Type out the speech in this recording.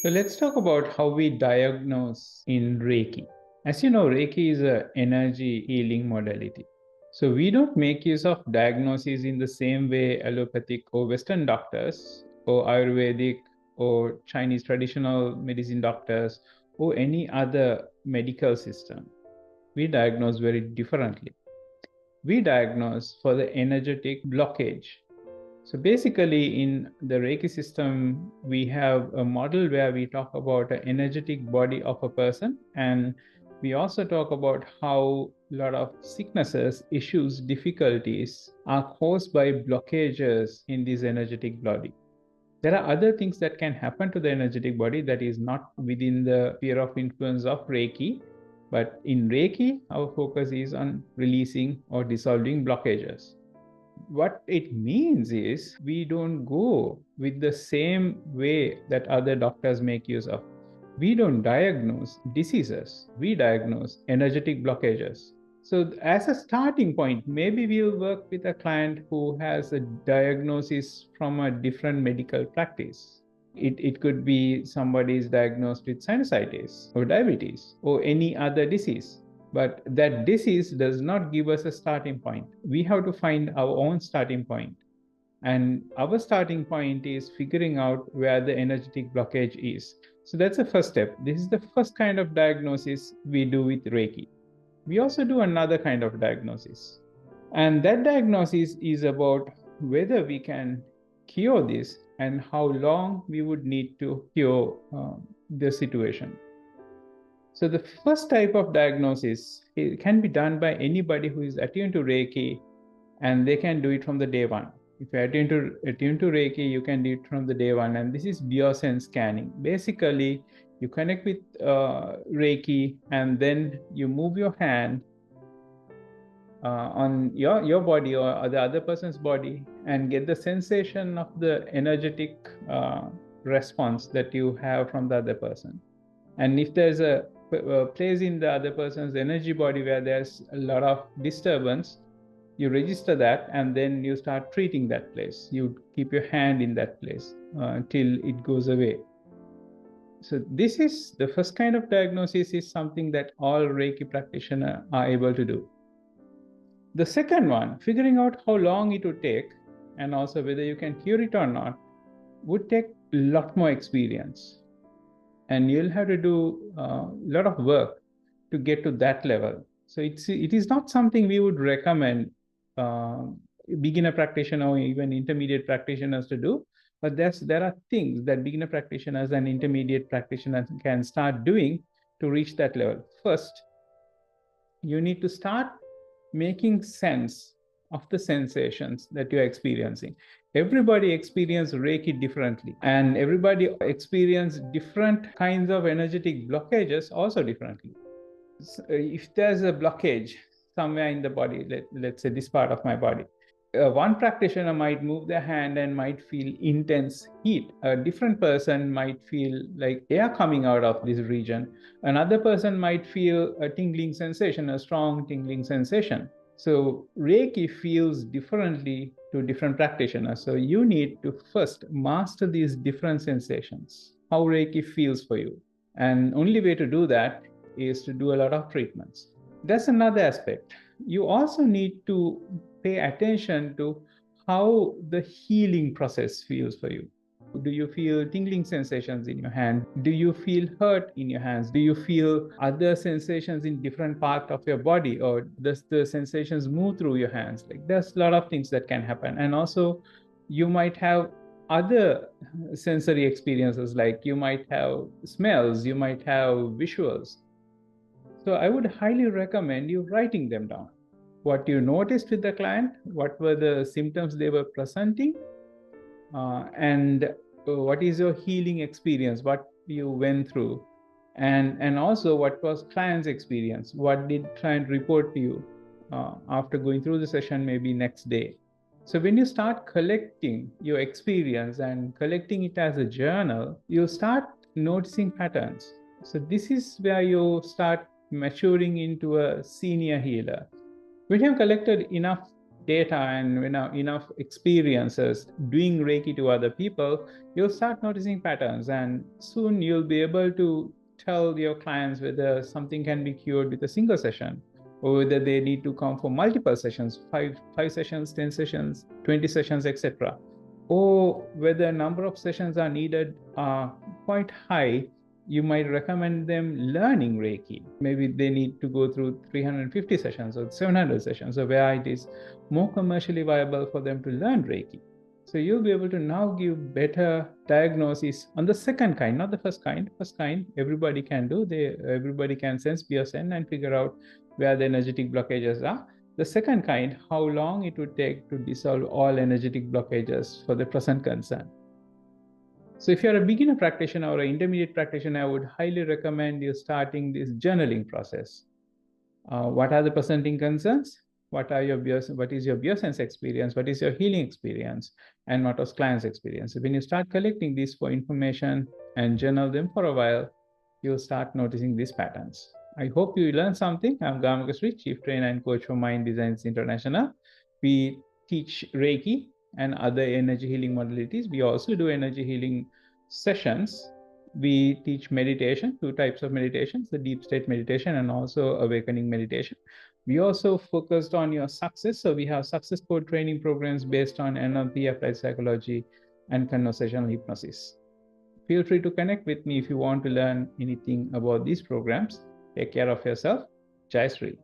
So let's talk about how we diagnose in Reiki. As you know, Reiki is an energy healing modality. So we don't make use of diagnosis in the same way allopathic or Western doctors or Ayurvedic or Chinese traditional medicine doctors or any other medical system. We diagnose very differently. We diagnose for the energetic blockage. So basically, in the Reiki system, we have a model where we talk about an energetic body of a person, and we also talk about how a lot of sicknesses, issues, difficulties are caused by blockages in this energetic body. There are other things that can happen to the energetic body that is not within the sphere of influence of Reiki. But in Reiki, our focus is on releasing or dissolving blockages. What it means is we don't go with the same way that other doctors make use of. We don't diagnose diseases, we diagnose energetic blockages. So, as a starting point, maybe we'll work with a client who has a diagnosis from a different medical practice. It could be somebody is diagnosed with sinusitis or diabetes or any other disease. But that disease does not give us a starting point. We have to find our own starting point. And our starting point is figuring out where the energetic blockage is. So that's the first step. This is the first kind of diagnosis we do with Reiki. We also do another kind of diagnosis. And that diagnosis is about whether we can cure this and how long we would need to cure the situation. So the first type of diagnosis, it can be done by anybody who is attuned to Reiki, and they can do it from the day one. If you're attuned to Reiki, you can do it from the day one. And this is biosense scanning. Basically, you connect with Reiki, and then you move your hand on your body or the other person's body and get the sensation of the energetic response that you have from the other person. And if there's a place in the other person's energy body where there's a lot of disturbance, you register that and then you start treating that place. You keep your hand in that place till it goes away. So this is the first kind of diagnosis, is something that all Reiki practitioners are able to do. The second one, figuring out how long it would take and also whether you can cure it or not, would take a lot more experience. And you'll have to do a lot of work to get to that level. So it is not something we would recommend beginner practitioner or even intermediate practitioners to do. But there are things that beginner practitioners and intermediate practitioners can start doing to reach that level. First, you need to start making sense of the sensations that you're experiencing. Everybody experiences Reiki differently, and everybody experiences different kinds of energetic blockages also differently. So if there's a blockage somewhere in the body, let's say this part of my body, one practitioner might move their hand and might feel intense heat. A different person might feel like air coming out of this region. Another person might feel a tingling sensation, a strong tingling sensation. So Reiki feels differently to different practitioners. So you need to first master these different sensations, how Reiki feels for you. And only way to do that is to do a lot of treatments. That's another aspect. You also need to pay attention to how the healing process feels for you. Do you feel tingling sensations in your hand? Do you feel hurt in your hands? Do you feel other sensations in different parts of your body? Or does the sensations move through your hands? Like, there's a lot of things that can happen. And also, you might have other sensory experiences, like you might have smells, you might have visuals. So I would highly recommend you writing them down. What you noticed with the client, what were the symptoms they were presenting, and what is your healing experience, what you went through, and also what was client's experience, what did client report to you after going through the session, maybe next day. So when you start collecting your experience and collecting it as a journal, you start noticing patterns. So this is where you start maturing into a senior healer. When you have collected enough data and enough experiences doing Reiki to other people, you'll start noticing patterns, and soon you'll be able to tell your clients whether something can be cured with a single session, or whether they need to come for multiple sessions, five sessions, 10 sessions, 20 sessions, etc., or whether number of sessions are needed quite high. You might recommend them learning Reiki. Maybe they need to go through 350 sessions or 700 sessions, or where it is more commercially viable for them to learn Reiki. So you'll be able to now give better diagnosis on the second kind, not the first kind. First kind, everybody can do. Everybody can sense, PSN, and figure out where the energetic blockages are. The second kind, how long it would take to dissolve all energetic blockages for the present concern. So if you're a beginner practitioner or an intermediate practitioner, I would highly recommend you starting this journaling process. What are the presenting concerns? What is your biosense experience? What is your healing experience? And what was client's experience? So when you start collecting these for information and journal them for a while, you'll start noticing these patterns. I hope you learned something. I'm GamakaShri, Chief Trainer and Coach for Mind Designs International. We teach Reiki and other energy healing modalities. We also do energy healing sessions. We teach meditation, 2 types of meditations, the deep state meditation and also awakening meditation. We also focused on your success. So we have success code training programs based on NLP, applied psychology, and conversational hypnosis. Feel free to connect with me if you want to learn anything about these programs. Take care of yourself. Jai Shri.